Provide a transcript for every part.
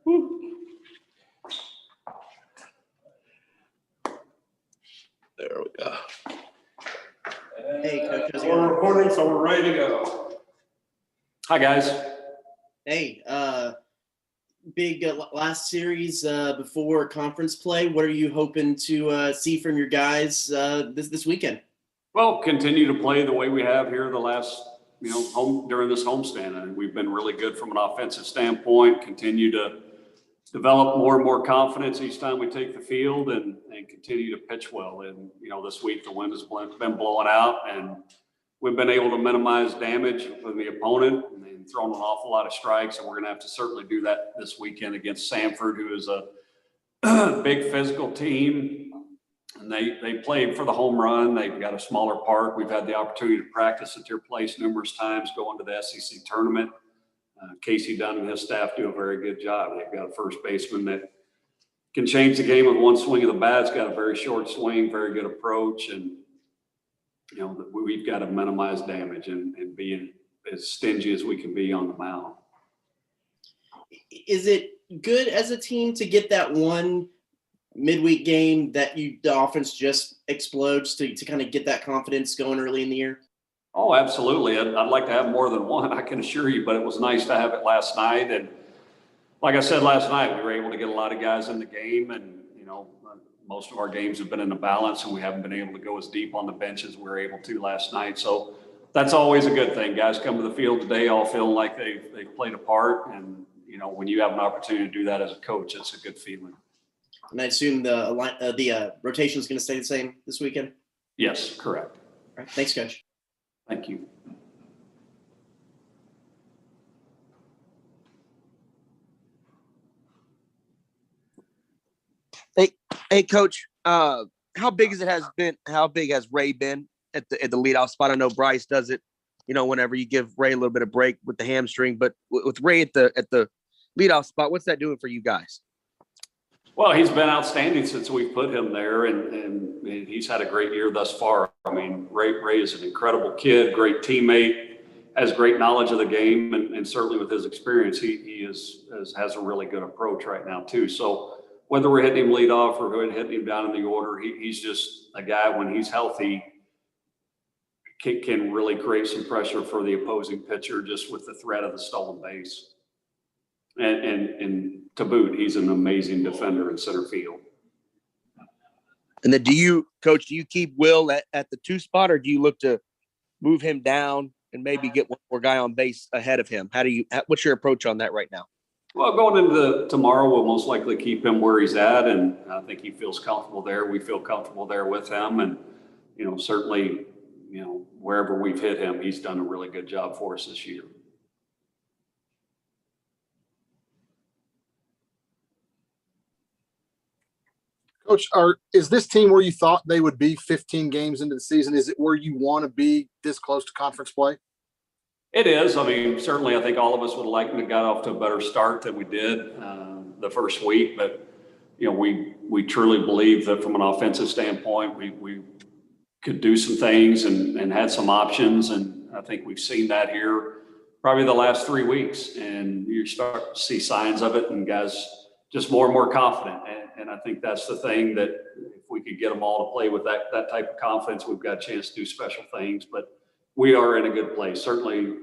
Woo. There we go. Hey, Coach. We're recording, so we're ready to go. Hi, guys. Hey, big last series before conference play. What are you hoping to see from your guys this weekend? Well, continue to play the way we have here the last, during this homestand. And we've been really good from an offensive standpoint, continue to develop more and more confidence each time we take the field and continue to pitch well. And, this week the wind has been blowing out and we've been able to minimize damage with the opponent and thrown an awful lot of strikes. And we're going to have to certainly do that this weekend against Samford, who is a big physical team. And they played for the home run. They've got a smaller park. We've had the opportunity to practice at their place numerous times, going to the SEC tournament. Casey Dunn and his staff do a very good job. They've got a first baseman that can change the game with one swing of the bat. It's got a very short swing, very good approach. And, we've got to minimize damage and be as stingy as we can be on the mound. Is it good as a team to get that one midweek game that the offense just explodes to kind of get that confidence going early in the year? Oh, absolutely. I'd like to have more than one, I can assure you, but it was nice to have it last night. And like I said last night, we were able to get a lot of guys in the game, and, most of our games have been in the balance, and we haven't been able to go as deep on the bench as we were able to last night. So that's always a good thing. Guys come to the field today all feeling like they've played a part. And, when you have an opportunity to do that as a coach, it's a good feeling. And I assume the rotation is going to stay the same this weekend? Yes, correct. All right. Thanks, Coach. Thank you. Hey, Coach. How big has Ray been at the leadoff spot? I know Bryce does it, whenever you give Ray a little bit of break with the hamstring, but with Ray at the leadoff spot, what's that doing for you guys? Well, he's been outstanding since we put him there, and he's had a great year thus far. I mean, Ray is an incredible kid, great teammate, has great knowledge of the game, and certainly with his experience, he has a really good approach right now too. So whether we're hitting him leadoff or we're hitting him down in the order, he's just a guy, when he's healthy, can really create some pressure for the opposing pitcher just with the threat of the stolen base. And to boot, he's an amazing defender in center field. And then do you keep Will at the 2 spot, or do you look to move him down and maybe get one more guy on base ahead of him? What's your approach on that right now? Well, going into tomorrow, we'll most likely keep him where he's at, and I think he feels comfortable there. We feel comfortable there with him, and certainly, wherever we've hit him, he's done a really good job for us this year. Coach, is this team where you thought they would be 15 games into the season? Is it where you want to be this close to conference play? It is. I mean, certainly I think all of us would like to have got off to a better start than we did the first week. But, we truly believe that from an offensive standpoint, we could do some things and had some options. And I think we've seen that here probably the last 3 weeks. And you start to see signs of it, and guys just more and more confident. And I think that's the thing, that if we could get them all to play with that type of confidence, we've got a chance to do special things. But we are in a good place. Certainly,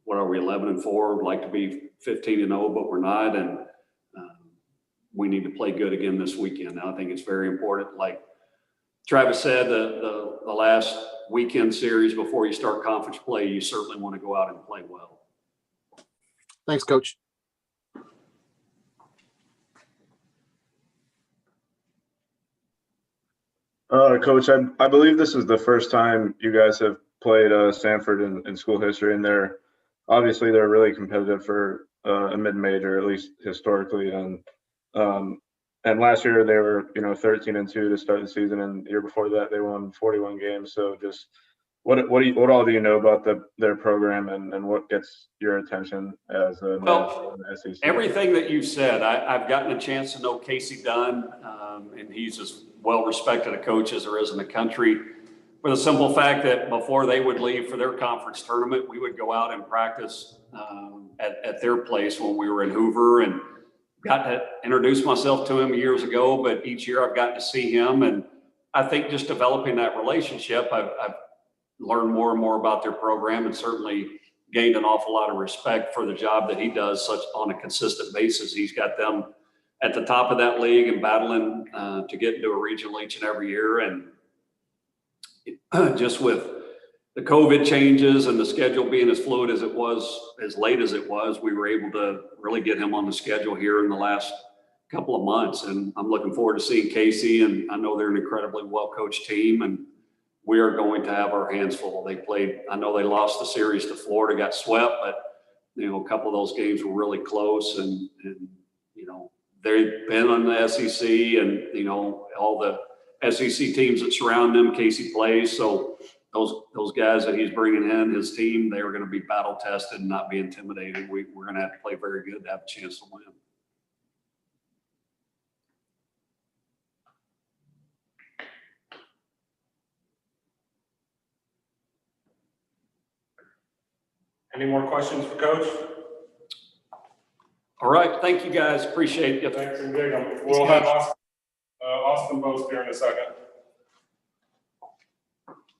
what are we, 11-4? We'd like to be 15-0, but we're not. And we need to play good again this weekend. Now, I think it's very important. Like Travis said, the last weekend series before you start conference play, you certainly want to go out and play well. Thanks, Coach. Coach, I believe this is the first time you guys have played Samford in school history, and they're really competitive for a mid-major, at least historically. And last year they were 13-2 to start the season, and the year before that they won 41 games. So just what all do you know about their program, and what gets your attention as a well, in the SEC? Everything that you've said, I've gotten a chance to know Casey Dunn, and he's as well respected a coach as there is in the country. for the simple fact that before they would leave for their conference tournament, we would go out and practice at their place when we were in Hoover, and got to introduce myself to him years ago, but each year I've gotten to see him. And I think just developing that relationship, I've learned more and more about their program, and certainly gained an awful lot of respect for the job that he does such on a consistent basis. He's got them at the top of that league and battling to get into a regional each and every year. And just with the COVID changes and the schedule being as fluid as it was, as late as it was, we were able to really get him on the schedule here in the last couple of months. And I'm looking forward to seeing Casey, and I know they're an incredibly well-coached team, and we are going to have our hands full. They played, I know they lost the series to Florida, got swept, but a couple of those games were really close, and they've been on the SEC, and all the SEC teams that surround them, Casey plays. So those guys that he's bringing in, his team, they are going to be battle tested and not be intimidated. We're going to have to play very good to have a chance to win. Any more questions for Coach? All right, thank you guys. Appreciate it. Thanks and dig 'em. We'll have Austin Bose here in a second.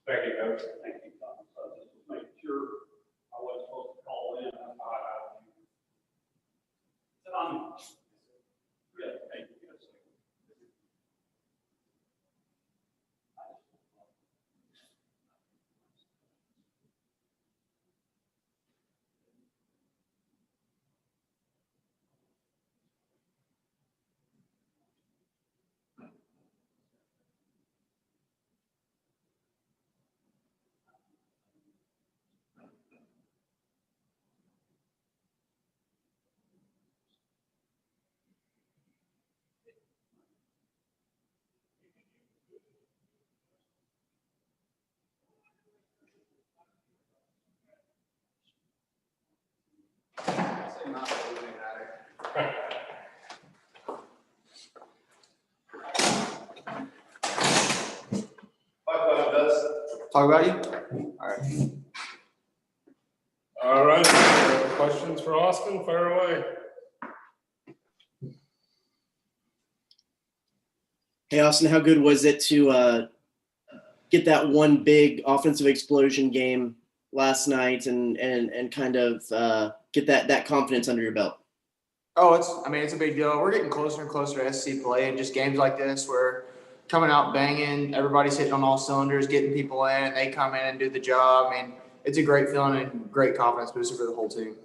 Thank you, Coach. Thank you, Tom. Just making sure I wasn't supposed to call in. Yeah, thank you. Talk about you? All right. All right. Questions for Austin? Fire away. Hey, Austin, how good was it to get that one big offensive explosion game last night and kind of get that confidence under your belt? Oh, it's a big deal. We're getting closer and closer to SC play, and just games like this where coming out banging, everybody's hitting on all cylinders, getting people in, and they come in and do the job. I mean, it's a great feeling and great confidence booster for the whole team.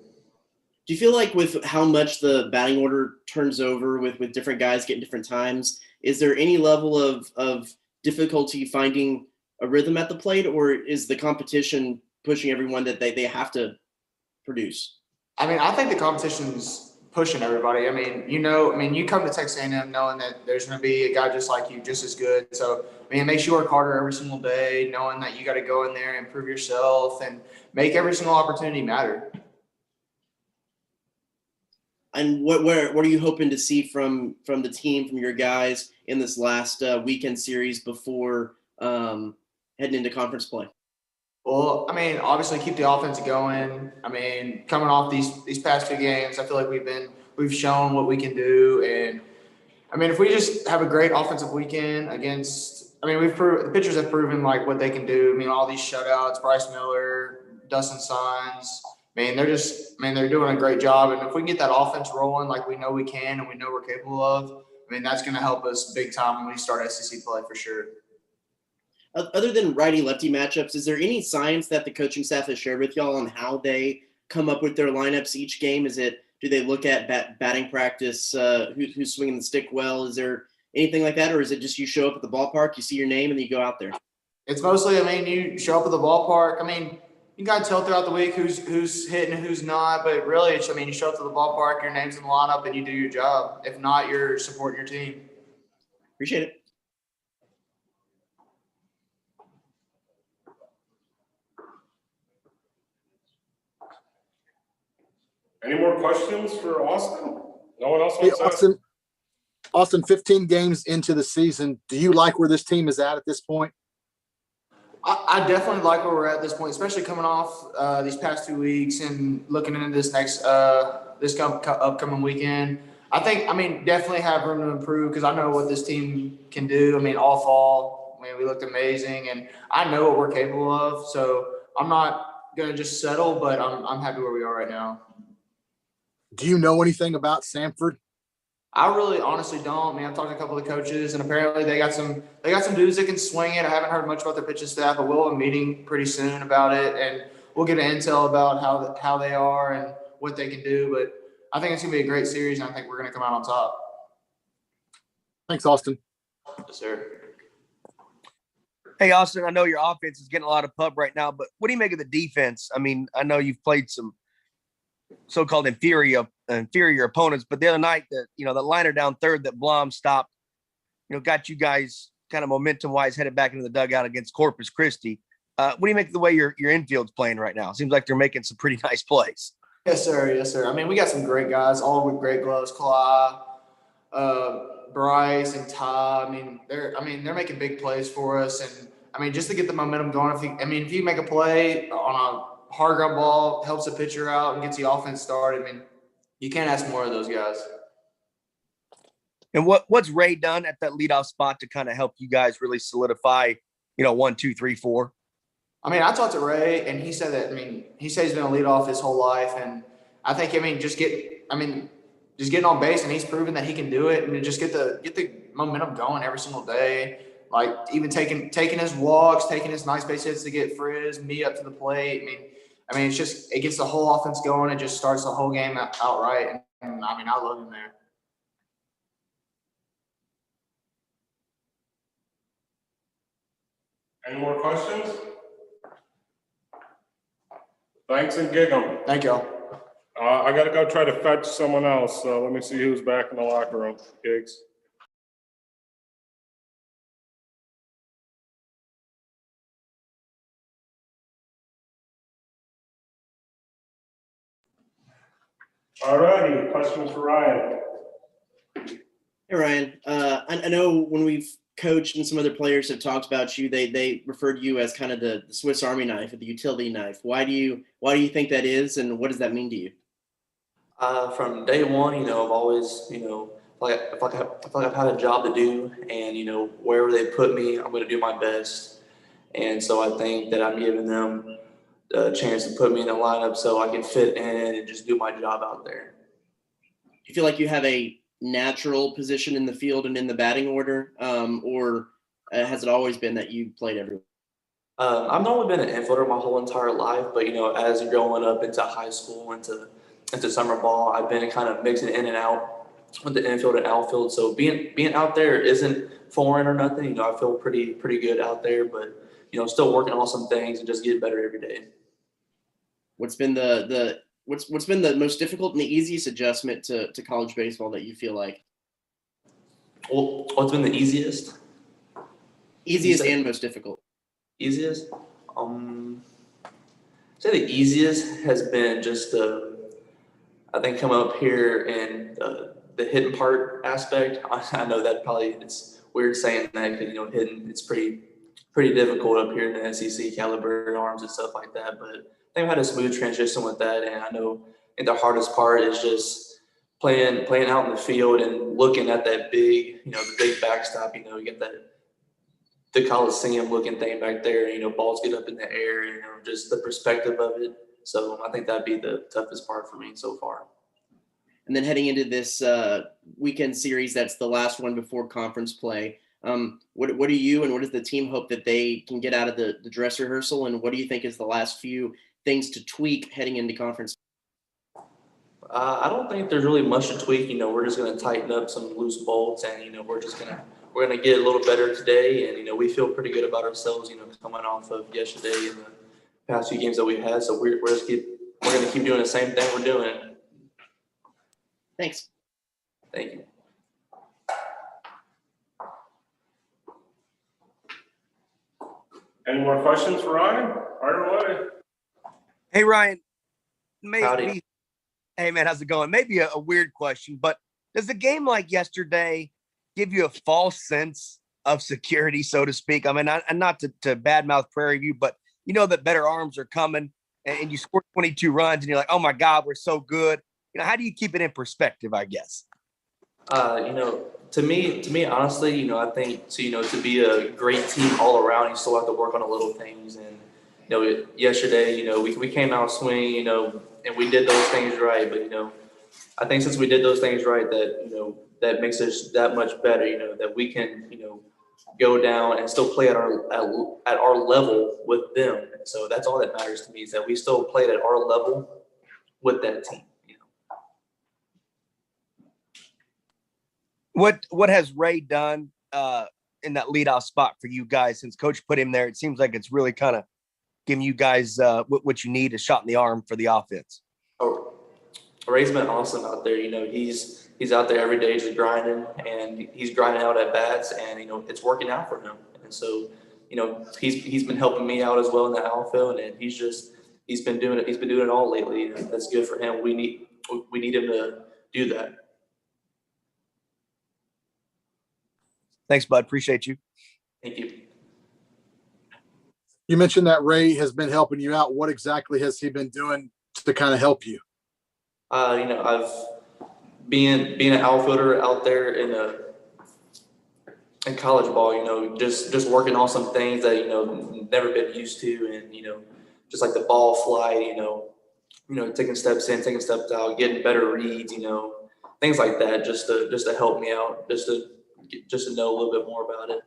Do you feel like with how much the batting order turns over with different guys getting different times, is there any level of difficulty finding a rhythm at the plate, or is the competition pushing everyone that they have to produce? I mean, I think the competition's pushing everybody. I mean, you come to Texas A&M knowing that there's going to be a guy just like you, just as good. So, I mean, it makes you work harder every single day, knowing that you got to go in there and prove yourself and make every single opportunity matter. And what are you hoping to see from the team, from your guys in this last weekend series before heading into conference play? Well, I mean, obviously keep the offense going. I mean, coming off these past two games, I feel like we've shown what we can do. And I mean, if we just have a great offensive weekend against, I mean, the pitchers have proven like what they can do. I mean, all these shutouts, Bryce Miller, Dustin Signs, they're doing a great job. And if we can get that offense rolling like we know we can and we know we're capable of, I mean, that's going to help us big time when we start SEC play for sure. Other than righty-lefty matchups, is there any science that the coaching staff has shared with y'all on how they come up with their lineups each game? Do they look at batting practice, who's swinging the stick well? Is there anything like that, or is it just you show up at the ballpark, you see your name, and then you go out there? It's mostly, you show up at the ballpark. I mean, you got to tell throughout the week who's hitting and who's not, but really, you show up to the ballpark, your name's in the lineup, and you do your job. If not, you're supporting your team. Appreciate it. Any more questions for Austin? No one else Hey, wants to? Austin, 15 games into the season, do you like where this team is at this point? I definitely like where we're at this point, especially coming off these past 2 weeks and looking into this next upcoming weekend. I mean, definitely have room to improve because I know what this team can do. I mean, all fall, I mean, we looked amazing, and I know what we're capable of. So I'm not gonna just settle, but I'm happy where we are right now. Do you know anything about Samford? I really honestly don't, man. I've talked to a couple of coaches, and apparently they got some dudes that can swing it. I haven't heard much about their pitching staff, but we'll have a meeting pretty soon about it, and we'll get an intel about how they are and what they can do. But I think it's gonna be a great series, and I think we're gonna come out on top. Thanks, Austin. Yes, sir. Hey, Austin, I know your offense is getting a lot of pub right now, but what do you make of the defense? I mean, I know you've played some so-called inferior opponents, but the other night, the liner down third that Blom stopped, got you guys kind of momentum-wise headed back into the dugout against Corpus Christi. What do you make of the way your infield's playing right now? Seems like they're making some pretty nice plays. Yes, sir. Yes, sir. I mean, we got some great guys, all with great gloves. Cly, Bryce, and Ty. I mean, they're making big plays for us, and I mean, just to get the momentum going. If you make a play on a hard ground ball, helps the pitcher out and gets the offense started. I mean, you can't ask more of those guys. And what's Ray done at that leadoff spot to kind of help you guys really solidify, 1, 2, 3, 4? I mean, I talked to Ray, and he said that. I mean, he said he's been a leadoff his whole life, and I think just getting on base, and he's proven that he can do it, and just get the momentum going every single day. Like even taking his walks, taking his nice base hits to get Frizz, me up to the plate. I mean, it gets the whole offense going. It just starts the whole game outright, and I mean, I love him there. Any more questions? Thanks and gig 'em. Thank y'all. I gotta go try to fetch someone else, so let me see who's back in the locker room. Gigs. All righty, questions for Ryan? Hey, Ryan. I know when we've coached and some other players have talked about you, they referred to you as kind of the Swiss Army knife or the utility knife. Why do you think that is, and what does that mean to you? From day one, I've always, I feel like I've had a job to do, and wherever they put me, I'm going to do my best. And so I think that I'm giving them a chance to put me in the lineup so I can fit in and just do my job out there. You feel like you have a natural position in the field and in the batting order, or has it always been that you played everywhere? I've not only been an infielder my whole entire life, but as growing up into high school, into summer ball, I've been kind of mixing in and out with the infield and outfield. So being out there isn't foreign or nothing. I feel pretty good out there, but still working on some things and just getting better every day. What's been the most difficult and the easiest adjustment to college baseball that you feel like? Well, what's been the easiest? Easiest and most difficult. Easiest? Say the easiest has been just I think come up here and the hitting part aspect. I know that probably it's weird saying that because hitting it's pretty difficult up here in the SEC caliber arms and stuff like that. But I think I've had a smooth transition with that, and I think the hardest part is just playing out in the field and looking at that big, the big backstop. You get the Coliseum looking thing back there. Balls get up in the air. Just the perspective of it. So I think that'd be the toughest part for me so far. And then heading into this weekend series, that's the last one before conference play. What do you and what does the team hope that they can get out of the dress rehearsal? And what do you think is the last few things to tweak heading into conference? I don't think there's really much to tweak. We're just going to tighten up some loose bolts, and we're going to get a little better today. And we feel pretty good about ourselves. Coming off of yesterday and the past few games that we've had. So we're going to keep doing the same thing we're doing. Thanks. Thank you. Any more questions for Ryan? Fire away. Hey, Ryan. Howdy. Hey, man, how's it going? Maybe a weird question, but does a game like yesterday give you a false sense of security, so to speak. I mean, and not to badmouth Prairie View, but you know that better arms are coming, and you score 22 runs, and you're like, oh my God, we're so good. You know, how do you keep it in perspective, I guess? To me, honestly, I think to be a great team all around, you still have to work on the little things. And yesterday, we came out swinging, and we did those things right. But I think since we did those things right, that that makes us that much better. That we can go down and still play at our level with them. And so that's all that matters to me, is that we still played at our level with that team. What has Ray done in that leadoff spot for you guys since Coach put him there? It seems like it's really kind of giving you guys what you need, a shot in the arm for the offense. Oh, Ray's been awesome out there. He's out there every day just grinding, and he's grinding out at bats, and it's working out for him. And so he's been helping me out as well in the outfield, and he's been doing it. He's been doing it all lately. And that's good for him. We need him to do that. Thanks, bud. Appreciate you. Thank you. You mentioned that Ray has been helping you out. What exactly has he been doing to kind of help you? I've being an outfielder out there in college ball, just working on some things that never been used to, and just like the ball flight, taking steps in, taking steps out, getting better reads, things like that, just to help me out, just to know a little bit more about it.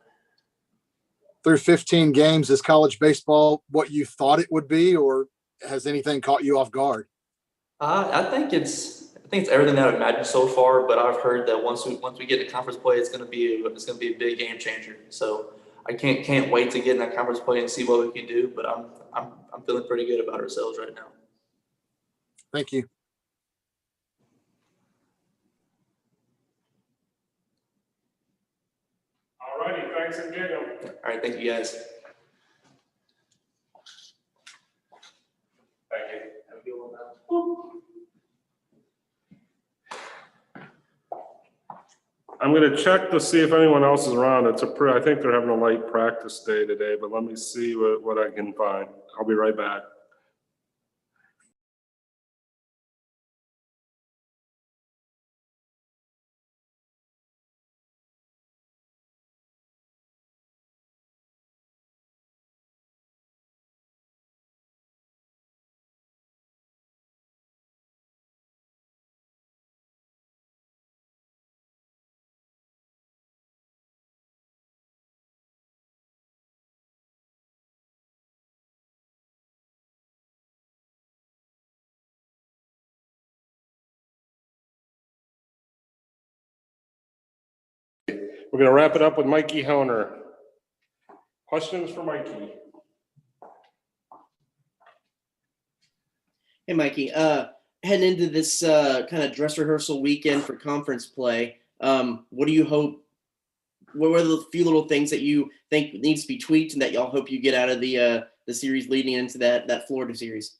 Through 15 games, is college baseball what you thought it would be, or has anything caught you off guard? I think it's everything that I've imagined so far, but I've heard that once we get to conference play, it's gonna be a big game changer. So I can't wait to get in that conference play and see what we can do. But I'm feeling pretty good about ourselves right now. Thank you. All righty, thanks again. All right, thank you guys. Thank you. Have a good one now. I'm going to check to see if anyone else is around. I think they're having a light practice day today, but let me see what I can find. I'll be right back. We're going to wrap it up with Mikey Honer. Questions for Mikey? Hey, Mikey, heading into this kind of dress rehearsal weekend for conference play, what do you hope? What are the few little things that you think needs to be tweaked and that y'all hope you get out of the series leading into that Florida series?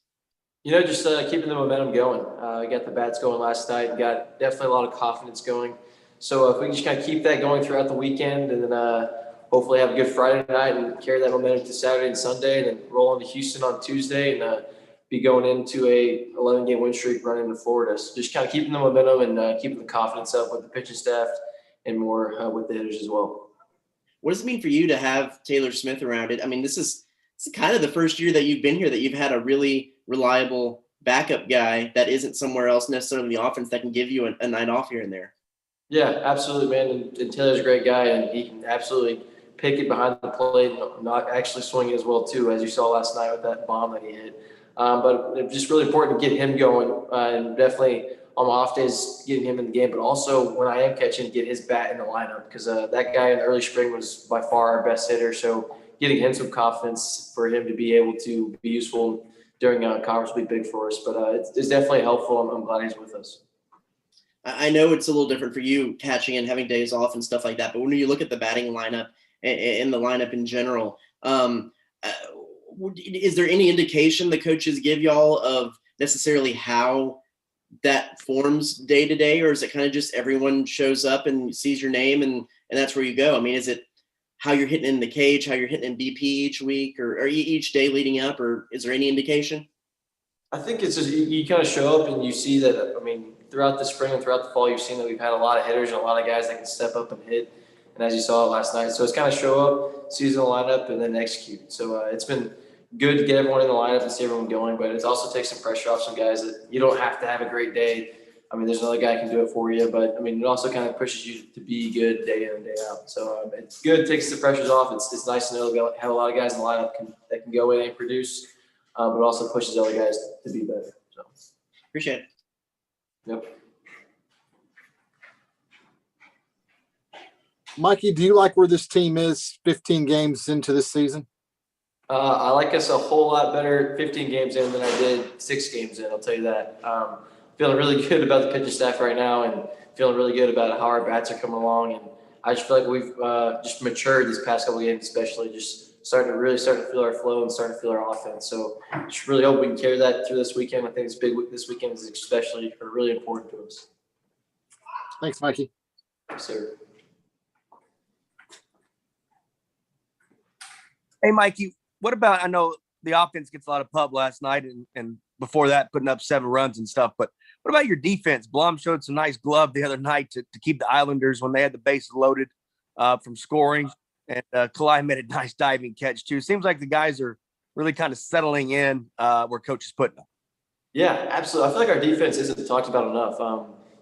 Just keeping the momentum going. We got the bats going last night. Got definitely a lot of confidence going. So if we can just kind of keep that going throughout the weekend, and then hopefully have a good Friday night and carry that momentum to Saturday and Sunday, and then roll into Houston on Tuesday, and be going into a 11-game win streak running into Florida. So just kind of keeping the momentum and keeping the confidence up with the pitching staff and more with the hitters as well. What does it mean for you to have Taylor Smith around it? I mean, this is kind of the first year that you've been here that you've had a really reliable backup guy that isn't somewhere else necessarily in the offense that can give you a night off here and there. Yeah, absolutely, man. And Taylor's a great guy, and he can absolutely pick it behind the plate, not actually swinging as well, too, as you saw last night with that bomb that he hit. But it's just really important to get him going, and definitely on my off days, getting him in the game, but also when I am catching, get his bat in the lineup, because that guy in the early spring was by far our best hitter. So getting him some confidence for him to be able to be useful during conference will be big for us. But it's definitely helpful. I'm glad he's with us. I know it's a little different for you catching and having days off and stuff like that, but when you look at the batting lineup and the lineup in general, is there any indication the coaches give y'all of necessarily how that forms day to day, or is it kind of just everyone shows up and sees your name and that's where you go? I mean, how you're hitting in the cage, how you're hitting in BP each week or each day leading up, or is there any indication? I think it's just you kind of show up and you see that. I mean, throughout the spring and throughout the fall, you've seen that we've had a lot of hitters and a lot of guys that can step up and hit. And as you saw last night, so it's kind of show up, season lineup, and then execute. So it's been good to get everyone in the lineup and see everyone going, but it also takes some pressure off some guys that you don't have to have a great day. I mean, there's another guy who can do it for you, but I mean, it also kind of pushes you to be good day in and day out. So it's good, takes the pressures off. It's nice to know that we have a lot of guys in the lineup that can go in and produce, but it also pushes other guys to be better. So Appreciate it. Yep. Mikey, do you like where this team is 15 games into this season? I like us a whole lot better 15 games in than I did 6 games in. I'll tell you that. Feeling really good about the pitching staff right now, and feeling really good about how our bats are coming along. And I just feel like we've just matured these past couple of games, especially just starting to feel our flow and starting to feel our offense. So just really hope we can carry that through this weekend. I think this weekend is especially really important to us. Thanks, Mikey. Yes, sir. Hey, Mikey, what about, I know the offense gets a lot of pub last night and before that putting up 7 runs and stuff, but what about your defense? Blum showed some nice glove the other night to keep the Islanders when they had the bases loaded from scoring, and Kalai made a nice diving catch too. Seems like the guys are really kind of settling in where coach is putting them. Yeah, absolutely. I feel like our defense isn't talked about enough.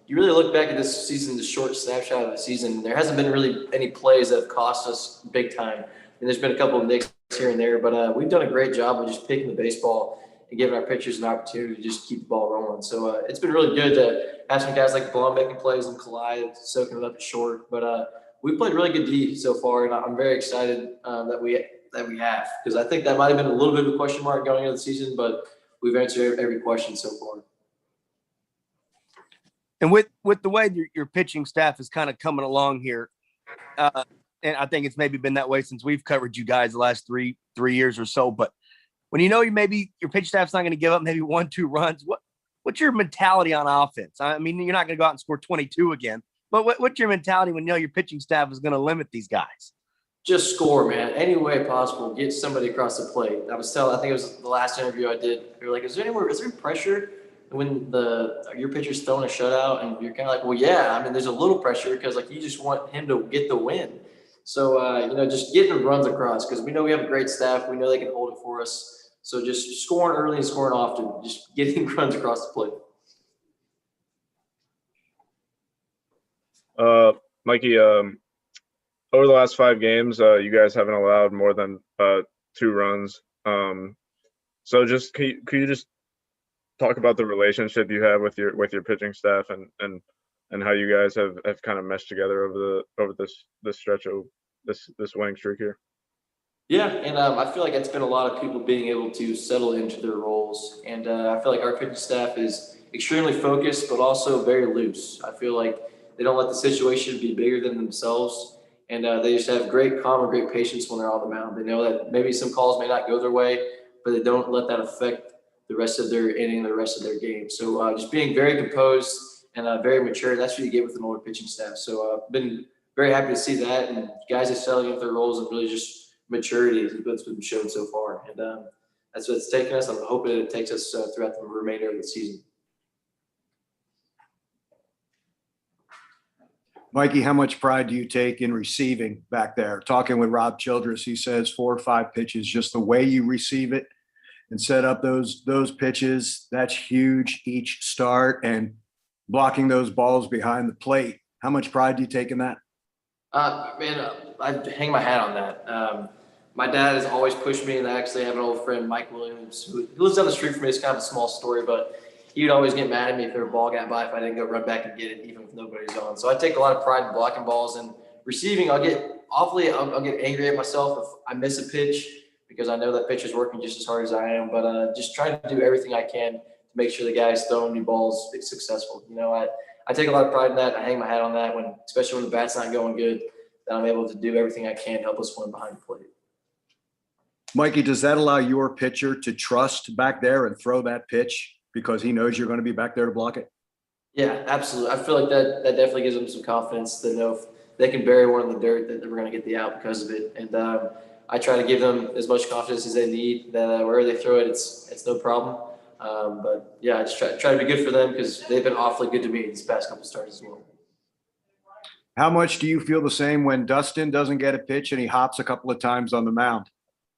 You really look back at this season, the short snapshot of the season, there hasn't been really any plays that have cost us big time. And there's been a couple of nicks here and there, but we've done a great job of just picking the baseball and giving our pitchers an opportunity to just keep the ball rolling. So it's been really good to have some guys like Blum making plays and Kalai soaking it up at short. But we played really good D so far, and I'm very excited that we have, because I think that might have been a little bit of a question mark going into the season, but we've answered every question so far. And with the way your pitching staff is kind of coming along here, and I think it's maybe been that way since we've covered you guys the last three years or so. But when you know your pitch staff's not going to give up maybe 1-2 runs, what's your mentality on offense? I mean, you're not going to go out and score 22 again, but what's your mentality when you know your pitching staff is going to limit these guys? Just score, man. Any way possible, get somebody across the plate. I think it was the last interview I did. You're like, is there pressure when your pitcher's throwing a shutout? And you're kind of like, well, yeah. I mean, there's a little pressure because like you just want him to get the win. So just getting runs across, because we know we have a great staff. We know they can hold it for us. So just scoring early and scoring often, just getting runs across the plate. Mikey, over the last 5 games, you guys haven't allowed more than 2 runs. So just can you just talk about the relationship you have with your pitching staff and how you guys have kind of meshed together over this stretch of this winning streak here? Yeah, and I feel like it's been a lot of people being able to settle into their roles, and I feel like our pitching staff is extremely focused, but also very loose. I feel like they don't let the situation be bigger than themselves, and they just have great calm and great patience when they're on the mound. They know that maybe some calls may not go their way, but they don't let that affect the rest of their inning, the rest of their game. So just being very composed and very mature, that's what you get with an older pitching staff. So I've been very happy to see that, and guys are settling into their roles and really just maturity is what's been shown so far. And that's what it's taken us. I'm hoping it takes us throughout the remainder of the season. Mikey, how much pride do you take in receiving back there? Talking with Rob Childress, he says 4 or 5 pitches, just the way you receive it and set up those pitches, that's huge each start, and blocking those balls behind the plate. How much pride do you take in that? I hang my hat on that. My dad has always pushed me, and I actually have an old friend, Mike Williams, who lives down the street from me. It's kind of a small story, but he would always get mad at me if a ball got by if I didn't go run back and get it, even if nobody's on. So I take a lot of pride in blocking balls, and receiving, I'll get angry at myself if I miss a pitch, because I know that pitcher's working just as hard as I am, but just trying to do everything I can to make sure the guys throwing me balls is successful. I take a lot of pride in that. I hang my hat on that, especially when the bat's not going good, that I'm able to do everything I can to help us win behind the plate. Mikey, does that allow your pitcher to trust back there and throw that pitch because he knows you're going to be back there to block it? Yeah, absolutely. I feel like that definitely gives him some confidence to know they can bury one in the dirt that we're going to get the out because of it. And I try to give them as much confidence as they need that wherever they throw it, it's no problem. But yeah, I just try to be good for them because they've been awfully good to me these past couple starts as well. How much do you feel the same when Dustin doesn't get a pitch and he hops a couple of times on the mound?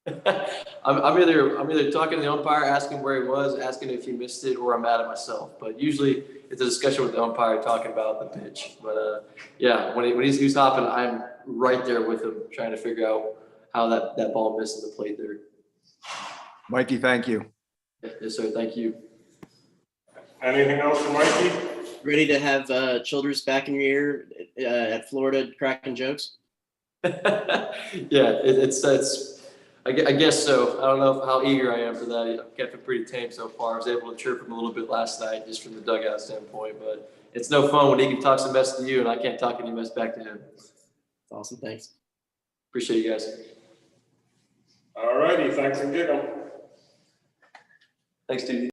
I'm either talking to the umpire, asking where he was, asking if he missed it, or I'm mad at myself. But usually it's a discussion with the umpire talking about the pitch. But yeah, when he's hopping, I'm right there with him trying to figure out how that ball misses the plate there. Mikey, thank you. Yes, sir. Thank you. Anything else from Mikey? Ready to have Childress back in your ear at Florida cracking jokes? Yeah, I guess so. I don't know how eager I am for that. I've kept it pretty tame so far. I was able to chirp him a little bit last night just from the dugout standpoint, but it's no fun when he can talk some mess to you and I can't talk any mess back to him. Awesome. Thanks. Appreciate you guys. All righty. Thanks and giggle. Thanks, dude.